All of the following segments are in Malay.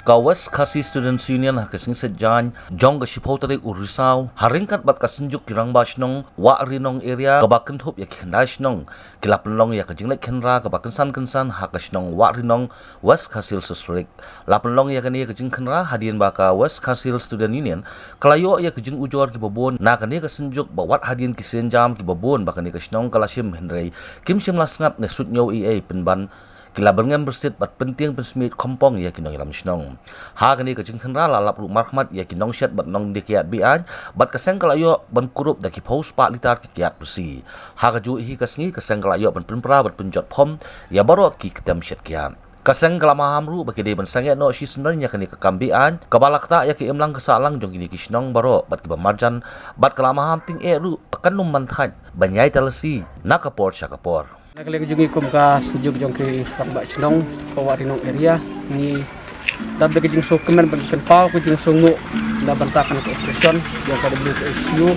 Wksu Students Union Ktem Shet Kyiad jong ka shipotari urisau haringkat bat kasenjuk kirang Wahrinong Wahrinong area kabaken hop ya Shnong kilapenlong ya kajinglet Khynra Ktem Kyiad Shnong Wahrinong Wksu sesrik lapenlong ya kani kajing Khynra hadian baka Wksu Student Union kalayo ya kajing ujor ki babon na kani kasenjuk bawat hadian kisenjam ki babon bakani Shnong kalashim hendrei kimsim lasngap ne sutnyo ea penban kilabangan bersit bat penting pensmit kompong ya kinong ilam Shnong. Ha kani kajing Khynra lalap ru markhmat ya kinong shet bat nong dikiat bian bat kaseng kalayo ban kurup daki pos pak litar ki kiat besi. Ha kaju hi kasngi kaseng kalayo ban penpra bat penjot pom ya baro ki Ktem Shet Kyiad. Kaseng kalamaham ru bagi dia ban sangat no shi sebenarnya kani kekambian kabalakta ya ki imlang kesalang jong kini ki Shnong baro bat ki bamarjan bat kalamaham ting e ru akan num manthat banyai talasi nakapor syakapor. Nakalik jungi kum ka sejuk jong ke Rambak Shnong ke Wahrinong area ni dan bagi jing so kemen bagi kenpau ku jing sungu da bantakan ke operation yang ka Wksu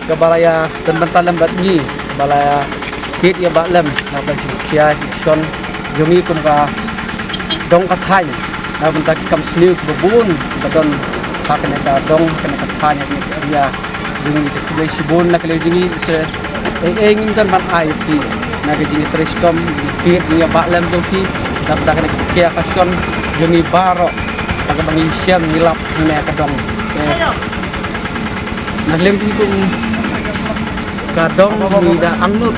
ke balaya dan bantal lembat ni balaya hit ya baklem na bagi kia son jungi kum ka dong ka thai da bantak kam sniu ke bubun badon saken ka dong kena ka thai ni area jungi ke kulai sibun nakalik jungi se engin kan ban IFT naga jini tristom dikit ni baklem doki dapat kena kia kasion jungi baro naga bangi siam nilap ni ka dong naglem ti kum kadong ni da anut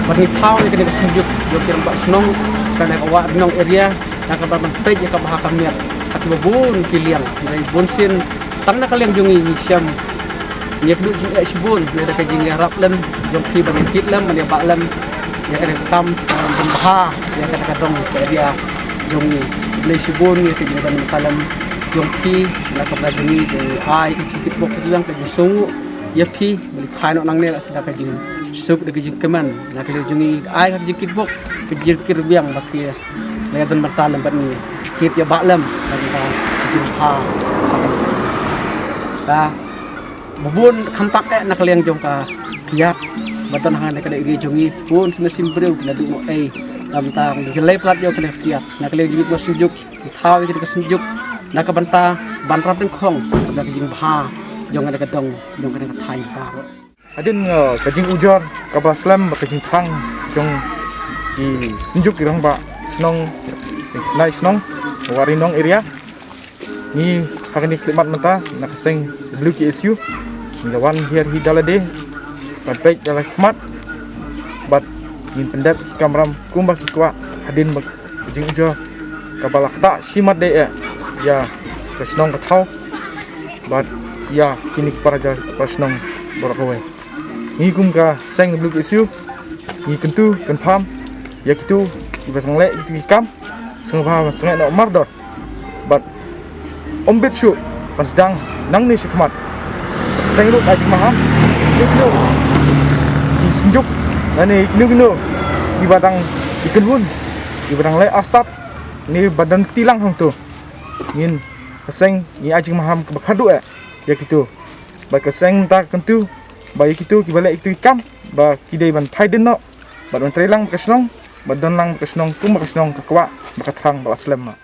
bagi pau ni kena sejuk doki Rambak Shnong kana ka Wahrinong area naga ban pej ka bahakamir ati babun piliang dari bonsin tangna kalian jungi ni siam ni keduk jing sibun ni da kajing raplem jongki bagi kitlem ni baklem ya kena tam pembah ya kena kadong area jongi le sibun ya kena dan kalam jongki nak ka jungi de ai ikit bok lang ka sungu ya pi beli khai no nang ne la sada ka jing sup de jing keman nak le jungi ai ka jikit bok kejir kirbiang baki ya dan bertalam bat ni kit ya baklam bagi ka jing ha ta bubun kampak nak liang jong ka kiat batan hang nak igi jungi pun mesin breu kena du mo tentang jelai plat yo kena kiat nak le jibit mo sujuk thau iki ka sujuk nak banta bantrap den khong nak jing bha jong ada kadong jong ada thai bha adin kajing ujor kapal slam kajing thang jong di sujuk irang ba Shnong nai Shnong Wahrinong area ni hakani klimat mata nak seng Wksu ni lawan Hiar Khynra Bat baik dalam khidmat bat in pendap kamram kumbak kwa hadin bak jing ujo kabalak ta simat de ya Shnong ka thau bat ya kini para ja Shnong borakawai ni kum ka seng Wksu ni kentu confirm ya kitu ibasang le itu kam sengba sangat nak mardot bat ombet syu pas sedang nang ni sekhmat seng lu ajing maham itu senjuk dan ni kinu di badang ikan pun di badang le asap ni badan tilang hang tu ngin keseng ni ajing maham kebakadu ya gitu ba keseng tak kentu ba gitu kibale itu ikam ba kidai ban thaiden no ba don trelang ke Shnong ba don lang ke Shnong kum ke Shnong ke kwa ba katrang ba aslam